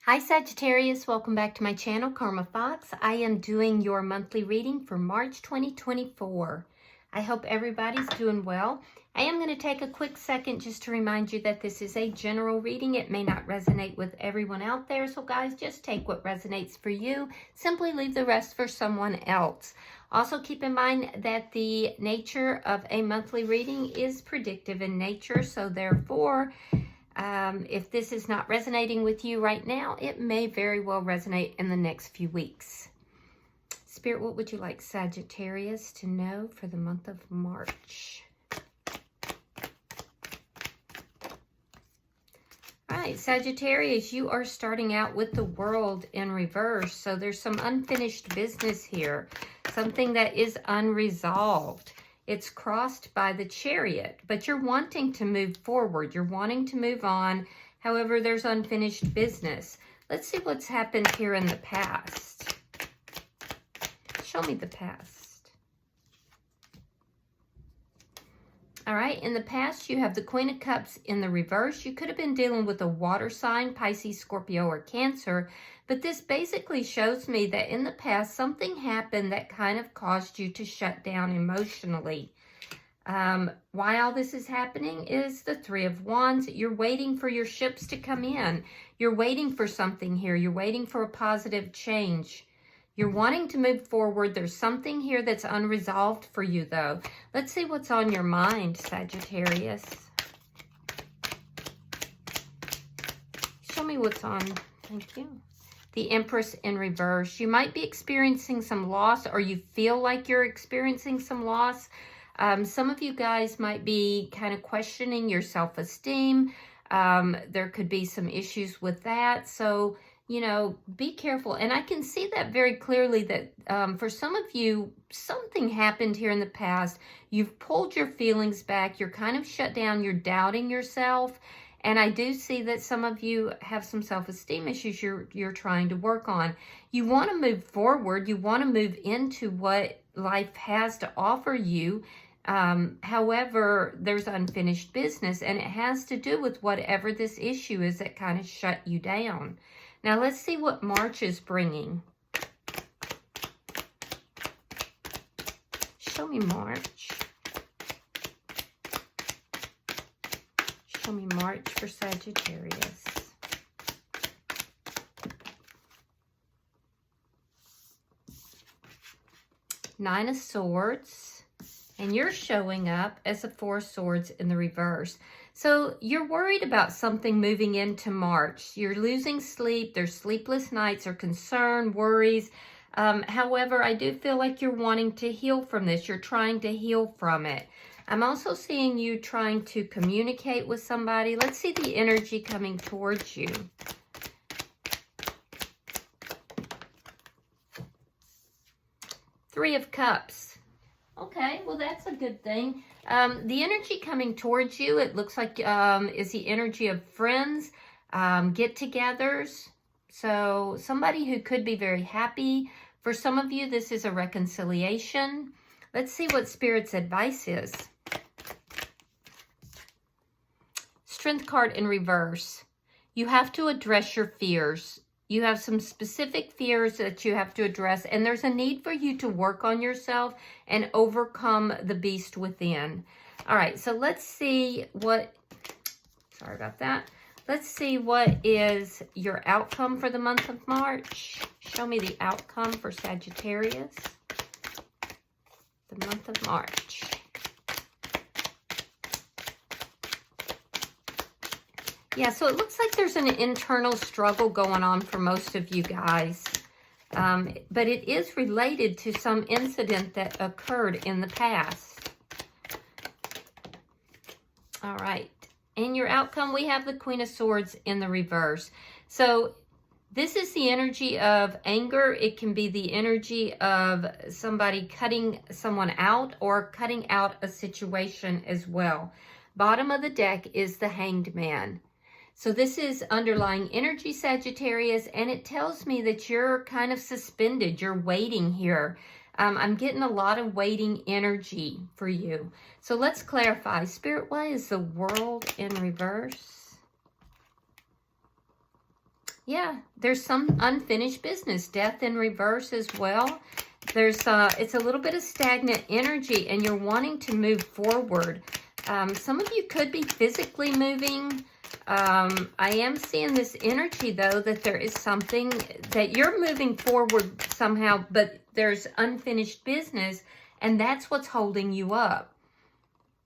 Hi Sagittarius, welcome back to my channel, Karma Fox. I am doing your monthly reading for March 2024. I hope everybody's doing well. I am going to take a quick second just to remind you that this is a general reading. It may not resonate with everyone out there, so guys, just take what resonates for you. Simply leave the rest for someone else. Also keep in mind that the nature of a monthly reading is predictive in nature, so therefore, if this is not resonating with you right now, it may very well resonate in the next few weeks. Spirit, what would you like Sagittarius to know for the month of March? All right, Sagittarius, you are starting out with the World in reverse. So there's some unfinished business here, something that is unresolved. It's crossed by the Chariot, but you're wanting to move forward. You're wanting to move on. However, there's unfinished business. Let's see what's happened here in the past. Show me the past. All right, in the past, you have the Queen of Cups in the reverse. You could have been dealing with a water sign, Pisces, Scorpio, or Cancer. But this basically shows me that in the past, something happened that kind of caused you to shut down emotionally. Why all this is happening is the Three of Wands. You're waiting for your ships to come in. You're waiting for something here. You're waiting for a positive change. You're wanting to move forward. There's something here that's unresolved for you, though. Let's see what's on your mind, Sagittarius. Show me what's on. Thank you. The Empress in reverse. You might be experiencing some loss, or you feel like you're experiencing some loss. Some of you guys might be kind of questioning your self-esteem. There could be some issues with that. So, you know, be careful. And I can see that very clearly that for some of you, something happened here in the past. You've pulled your feelings back. You're kind of shut down. You're doubting yourself. And I do see that some of you have some self-esteem issues you're trying to work on. You want to move forward. You want to move into what life has to offer you. However, there's unfinished business, and it has to do with whatever this issue is that kind of shut you down. Now, let's see what March is bringing. Show me March. Show me March for Sagittarius. Nine of Swords. And you're showing up as a Four of Swords in the reverse. So you're worried about something moving into March. You're losing sleep. There's sleepless nights or concern, worries. However, I do feel like you're wanting to heal from this. You're trying to heal from it. I'm also seeing you trying to communicate with somebody. Let's see the energy coming towards you. Three of Cups. Okay, well, that's a good thing. The energy coming towards you, it looks like, is the energy of friends, get-togethers. So somebody who could be very happy. For some of you, this is a reconciliation. Let's see what Spirit's advice is. Strength card in reverse. You have to address your fears. You have some specific fears that you have to address, and there's a need for you to work on yourself and overcome the beast within. All right, so let's see what, sorry about that. Let's see what is your outcome for the month of March. Show me the outcome for Sagittarius. The month of March. Yeah, so it looks like there's an internal struggle going on for most of you guys. But it is related to some incident that occurred in the past. All right. In your outcome, we have the Queen of Swords in the reverse. So this is the energy of anger. It can be the energy of somebody cutting someone out or cutting out a situation as well. Bottom of the deck is the Hanged Man. So this is underlying energy, Sagittarius, and it tells me that you're kind of suspended. You're waiting here. I'm getting a lot of waiting energy for you. So let's clarify. Spirit, why is the World in reverse? Yeah, there's some unfinished business. Death in reverse as well. There's it's a little bit of stagnant energy, and you're wanting to move forward. Some of you could be physically moving. I am seeing this energy, though, that there is something that you're moving forward somehow, but there's unfinished business, and that's what's holding you up.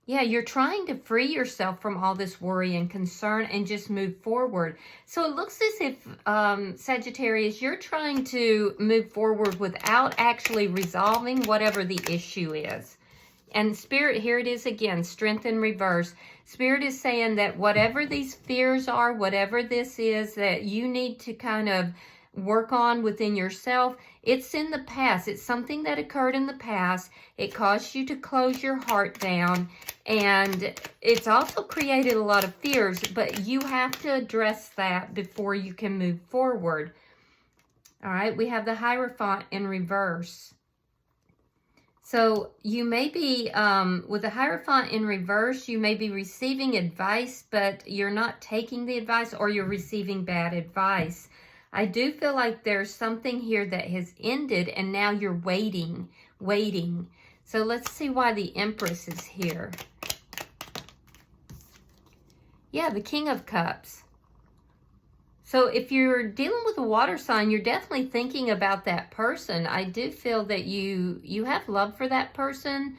Yeah, you're trying to free yourself from all this worry and concern and just move forward. So it looks as if, Sagittarius, you're trying to move forward without actually resolving whatever the issue is. And Spirit, here it is again, strength in reverse. Spirit is saying that whatever these fears are, whatever this is that you need to kind of work on within yourself, it's in the past. It's something that occurred in the past. It caused you to close your heart down, and it's also created a lot of fears, but you have to address that before you can move forward. All right, we have the Hierophant in reverse. So you may be, with the Hierophant in reverse, you may be receiving advice, but you're not taking the advice, or you're receiving bad advice. I do feel like there's something here that has ended, and now you're waiting. So let's see why the Empress is here. Yeah, the King of Cups. So if you're dealing with a water sign, you're definitely thinking about that person. I do feel that you have love for that person.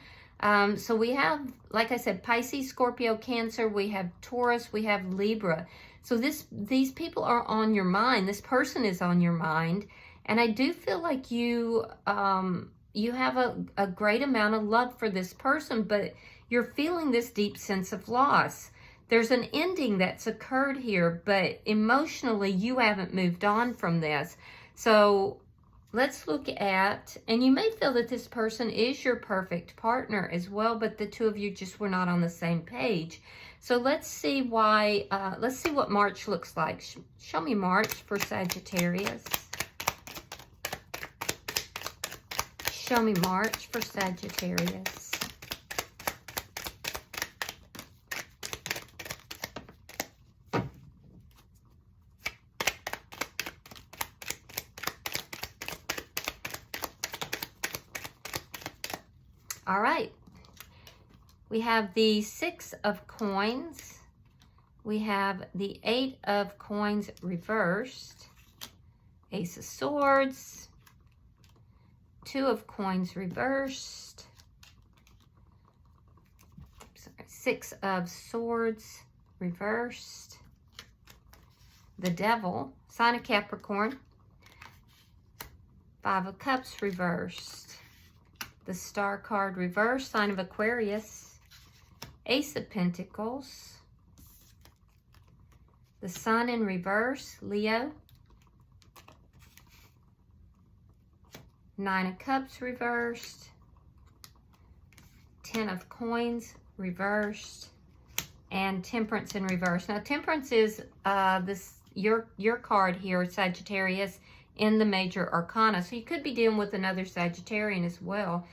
So we have, like I said, Pisces, Scorpio, Cancer. We have Taurus. We have Libra. So these people are on your mind. This person is on your mind. And I do feel like you have a great amount of love for this person, but you're feeling this deep sense of loss. There's an ending that's occurred here, but emotionally you haven't moved on from this. So let's look at, and you may feel that this person is your perfect partner as well, but the two of you just were not on the same page. So let's see why, let's see what March looks like. Show me March for Sagittarius. Show me March for Sagittarius. All right. We have the Six of Coins. We have the Eight of Coins reversed. Ace of Swords. Two of Coins reversed. Sorry, Six of Swords reversed. The Devil, sign of Capricorn. Five of Cups reversed. The Star card reversed, sign of Aquarius. Ace of Pentacles. The Sun in reverse, Leo. Nine of Cups reversed. Ten of Coins reversed. And Temperance in reverse. Now, Temperance is your card here, Sagittarius, in the major arcana. So you could be dealing with another Sagittarian as well.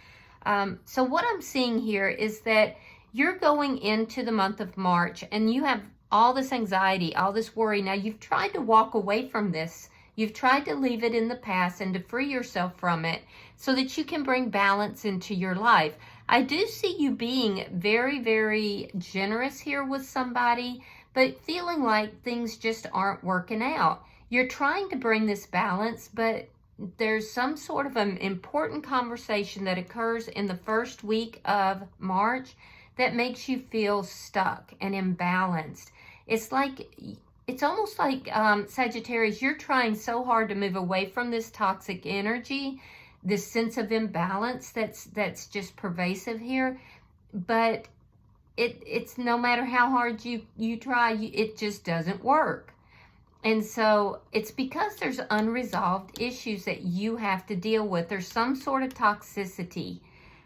So what I'm seeing here is that you're going into the month of March and you have all this anxiety, all this worry. Now, you've tried to walk away from this. You've tried to leave it in the past and to free yourself from it so that you can bring balance into your life. I do see you being very, very generous here with somebody, but feeling like things just aren't working out. You're trying to bring this balance, but there's some sort of an important conversation that occurs in the first week of March that makes you feel stuck and imbalanced. It's almost like, Sagittarius, you're trying so hard to move away from this toxic energy, this sense of imbalance that's just pervasive here. But it's no matter how hard you try, it just doesn't work. And so it's because there's unresolved issues that you have to deal with. There's some sort of toxicity.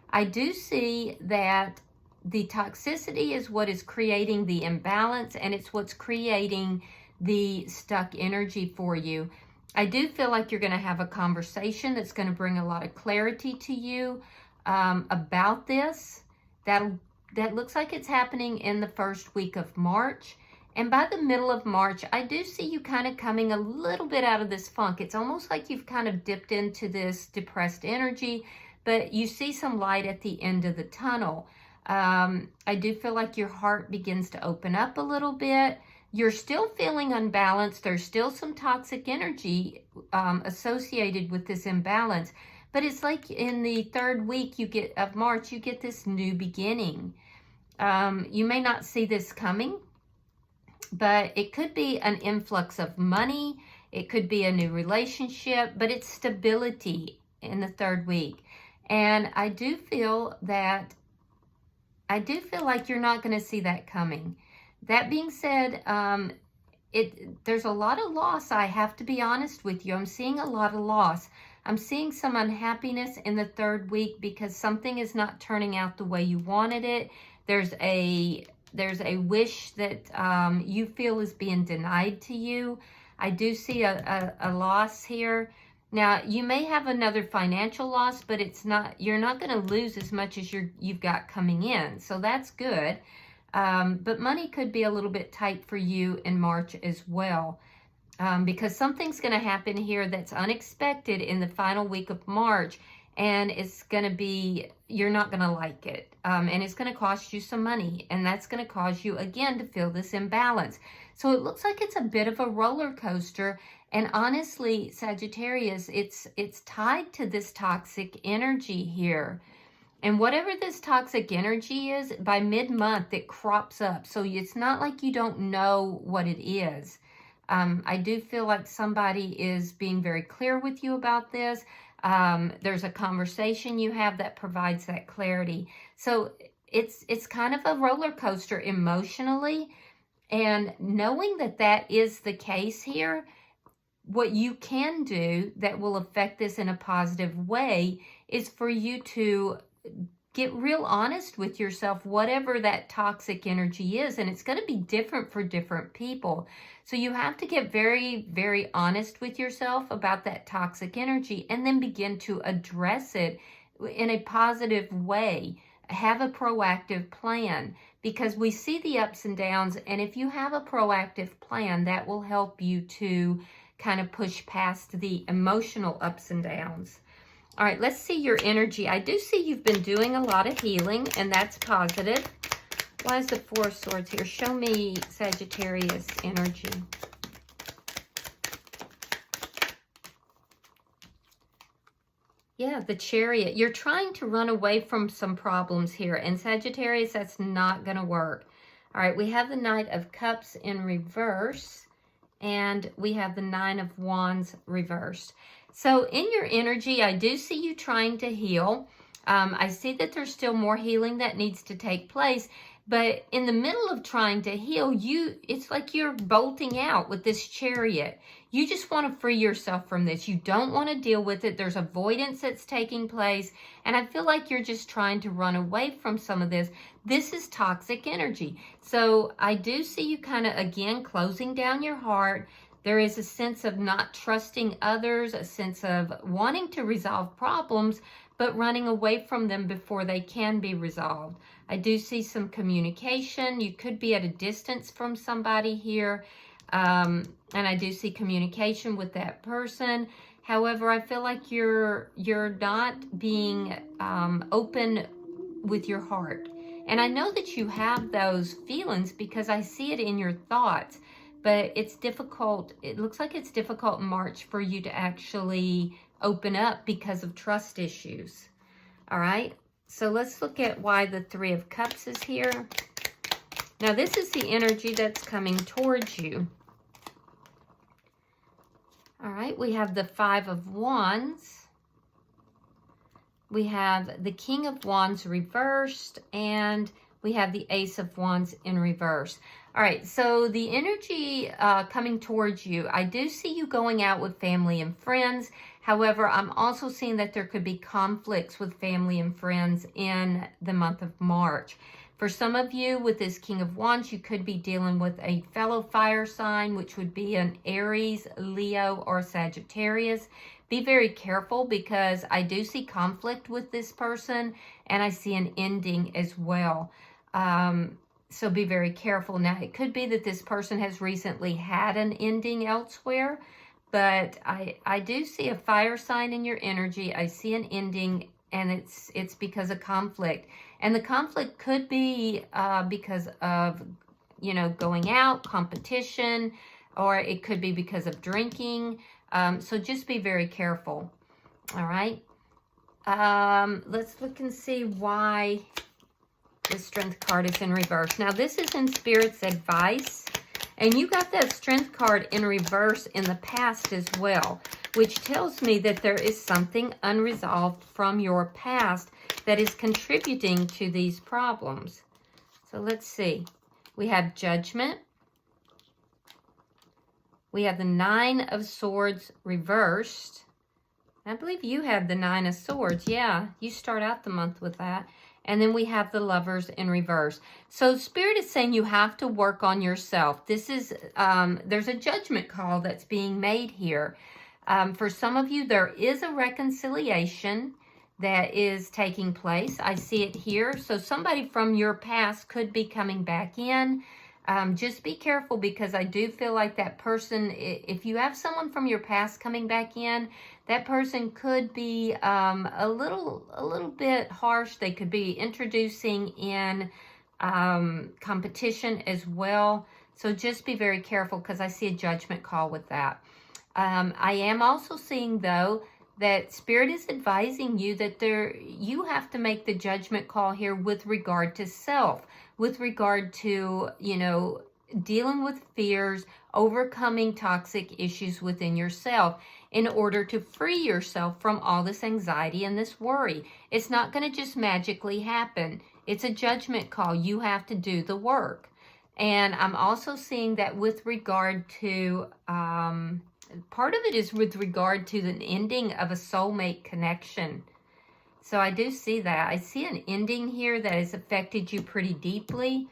I do see that the toxicity is what is creating the imbalance, and it's what's creating the stuck energy for you. I do feel like you're going to have a conversation that's going to bring a lot of clarity to you about this. That looks like it's happening in the first week of March. And by the middle of March, I do see you kind of coming a little bit out of this funk. It's almost like you've kind of dipped into this depressed energy, but you see some light at the end of the tunnel. I do feel like your heart begins to open up a little bit. You're still feeling unbalanced. There's still some toxic energy associated with this imbalance. But it's like in the third week of March, you get this new beginning. You may not see this coming, but it could be an influx of money. It could be a new relationship, but it's stability in the third week. And I do feel like you're not going to see that coming. That being said, there's a lot of loss. I have to be honest with you. I'm seeing a lot of loss. I'm seeing some unhappiness in the third week because something is not turning out the way you wanted it. There's a wish that you feel is being denied to you. I do see a loss here. Now, you may have another financial loss, but you're not going to lose as much as you've got coming in. So that's good. But money could be a little bit tight for you in March as well. Because something's going to happen here that's unexpected in the final week of March. And it's going to be, you're not going to like it. And it's going to cost you some money. And that's going to cause you, again, to feel this imbalance. So it looks like it's a bit of a roller coaster. And honestly, Sagittarius, it's tied to this toxic energy here. And whatever this toxic energy is, by mid-month, it crops up. So it's not like you don't know what it is. I do feel like somebody is being very clear with you about this. There's a conversation you have that provides that clarity. So it's kind of a roller coaster emotionally. And knowing that that is the case here, what you can do that will affect this in a positive way is for you to get real honest with yourself, whatever that toxic energy is. And it's going to be different for different people. So you have to get very, very honest with yourself about that toxic energy and then begin to address it in a positive way. Have a proactive plan, because we see the ups and downs. And if you have a proactive plan, that will help you to kind of push past the emotional ups and downs. All right, let's see your energy. I do see you've been doing a lot of healing, and that's positive. Why is the Four of Swords here? Show me Sagittarius energy. Yeah, the Chariot. You're trying to run away from some problems here, and Sagittarius, that's not going to work. All right, we have the Knight of Cups in reverse, and we have the Nine of Wands reversed. So in your energy, I do see you trying to heal. I see that there's still more healing that needs to take place. But in the middle of trying to heal, it's like you're bolting out with this Chariot. You just want to free yourself from this. You don't want to deal with it. There's avoidance that's taking place. And I feel like you're just trying to run away from some of this. This is toxic energy. So I do see you kind of, again, closing down your heart. There is a sense of not trusting others, a sense of wanting to resolve problems, but running away from them before they can be resolved. I do see some communication. You could be at a distance from somebody here. And I do see communication with that person. However, I feel like you're not being open with your heart. And I know that you have those feelings because I see it in your thoughts. But it's difficult. It looks like it's difficult in March for you to actually open up because of trust issues. All right. So let's look at why the Three of Cups is here. Now, this is the energy that's coming towards you. All right. We have the Five of Wands. We have the King of Wands reversed. And we have the Ace of Wands in reverse. All right, so the energy coming towards you, I do see you going out with family and friends. However, I'm also seeing that there could be conflicts with family and friends in the month of March. For some of you with this King of Wands, you could be dealing with a fellow fire sign, which would be an Aries, Leo, or Sagittarius. Be very careful because I do see conflict with this person and I see an ending as well. So be very careful. Now, it could be that this person has recently had an ending elsewhere, but I do see a fire sign in your energy. I see an ending, and it's because of conflict. And the conflict could be because of, you know, going out, competition, or it could be because of drinking. So just be very careful. All right. Let's look and see why the Strength card is in reverse. Now, this is in Spirit's advice, and you got that Strength card in reverse in the past as well, which tells me that there is something unresolved from your past that is contributing to these problems. So let's see. We have Judgment. We have the Nine of Swords reversed. I believe you have the Nine of Swords. Yeah, you start out the month with that. And then we have the Lovers in reverse. So Spirit is saying you have to work on yourself. This is, there's a judgment call that's being made here. For some of you, there is a reconciliation that is taking place. I see it here. So somebody from your past could be coming back in. Just be careful, because I do feel like that person, if you have someone from your past coming back in, that person could be a little bit harsh. They could be introducing in competition as well. So just be very careful, because I see a judgment call with that. I am also seeing, though, that Spirit is advising you that you have to make the judgment call here with regard to self, with regard to, you know, dealing with fears, overcoming toxic issues within yourself in order to free yourself from all this anxiety and this worry. It's not going to just magically happen. It's a judgment call. You have to do the work. And I'm also seeing that with regard to, part of it is with regard to the ending of a soulmate connection. So I do see that. I see an ending here that has affected you pretty deeply.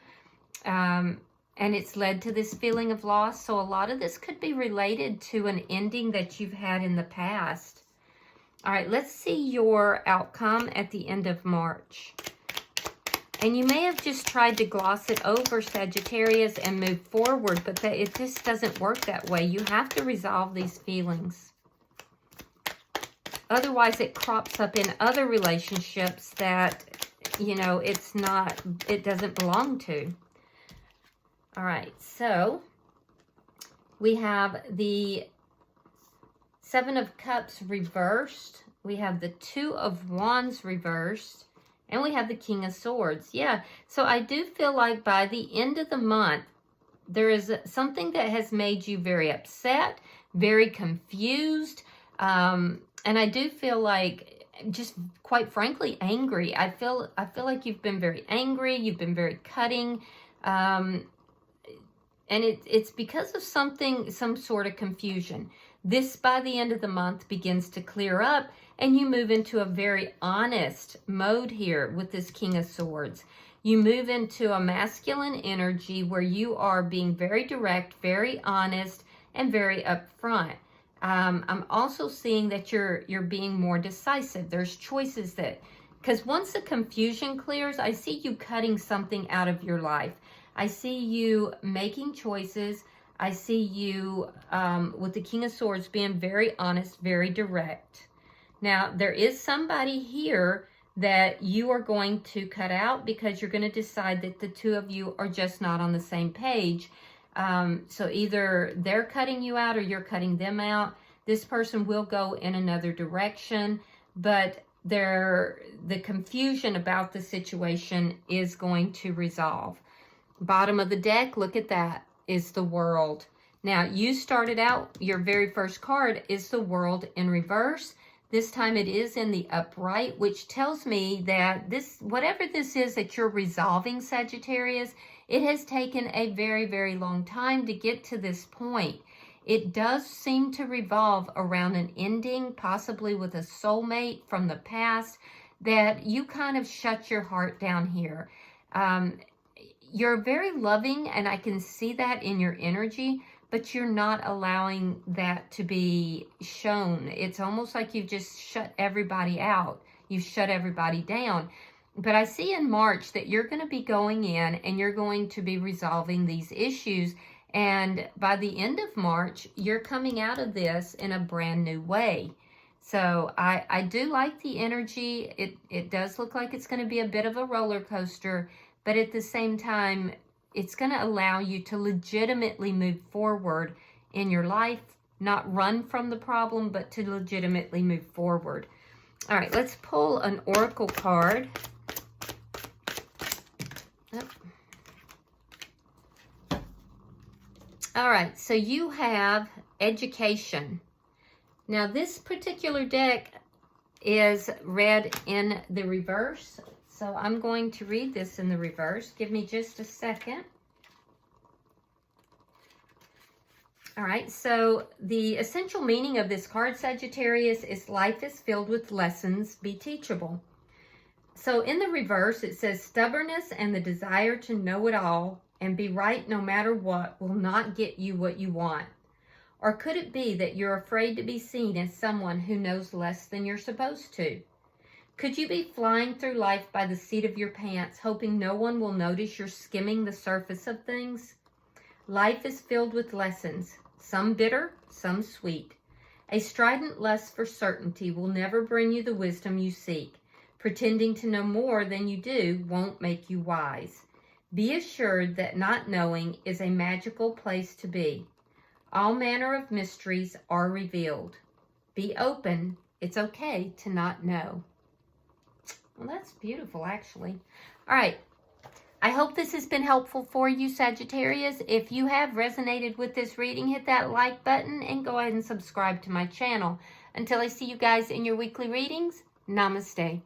And it's led to this feeling of loss. So a lot of this could be related to an ending that you've had in the past. All right, let's see your outcome at the end of March. And you may have just tried to gloss it over, Sagittarius, and move forward, but it just doesn't work that way. You have to resolve these feelings. Otherwise, it crops up in other relationships that, you know, it doesn't belong to. All right, so we have the Seven of Cups reversed. We have the Two of Wands reversed. And we have the King of Swords. Yeah, so I do feel like by the end of the month, there is something that has made you very upset, very confused. And I do feel like, just quite frankly, angry. I feel like you've been very angry. You've been very cutting. And it's because of some sort of confusion. This, by the end of the month, begins to clear up, and you move into a very honest mode here with this King of Swords. You move into a masculine energy where you are being very direct, very honest, and very upfront. I'm also seeing that you're being more decisive. There's choices that, because once the confusion clears, I see you cutting something out of your life. I see you making choices. I see you, with the King of Swords, being very honest, very direct. Now, there is somebody here that you are going to cut out because you're going to decide that the two of you are just not on the same page. So either they're cutting you out or you're cutting them out. This person will go in another direction, but the confusion about the situation is going to resolve. Bottom of the deck, look at that, is the World. Now, you started out, your very first card is the World in reverse. This time it is in the upright, which tells me that whatever this is that you're resolving, Sagittarius, it has taken a very, very long time to get to this point. It does seem to revolve around an ending, possibly with a soulmate from the past, that you kind of shut your heart down here. You're very loving, and I can see that in your energy, but you're not allowing that to be shown. It's almost like you've just shut everybody out. You've shut everybody down. But I see in March that you're going to be going in and you're going to be resolving these issues. And by the end of March, you're coming out of this in a brand new way. So I do like the energy. It does look like it's going to be a bit of a roller coaster, but at the same time, it's going to allow you to legitimately move forward in your life, not run from the problem, but to legitimately move forward. All right, let's pull an oracle card. All right, so you have education. Now, this particular deck is read in the reverse, so I'm going to read this in the reverse. Give me just a second. All right, so the essential meaning of this card, Sagittarius, is life is filled with lessons, be teachable. So in the reverse, it says stubbornness and the desire to know it all and be right no matter what will not get you what you want. Or could it be that you're afraid to be seen as someone who knows less than you're supposed to? Could you be flying through life by the seat of your pants, hoping no one will notice you're skimming the surface of things? Life is filled with lessons, some bitter, some sweet. A strident lust for certainty will never bring you the wisdom you seek. Pretending to know more than you do won't make you wise. Be assured that not knowing is a magical place to be. All manner of mysteries are revealed. Be open. It's okay to not know. Well, that's beautiful, actually. All right. I hope this has been helpful for you, Sagittarius. If you have resonated with this reading, hit that like button and go ahead and subscribe to my channel. Until I see you guys in your weekly readings, namaste.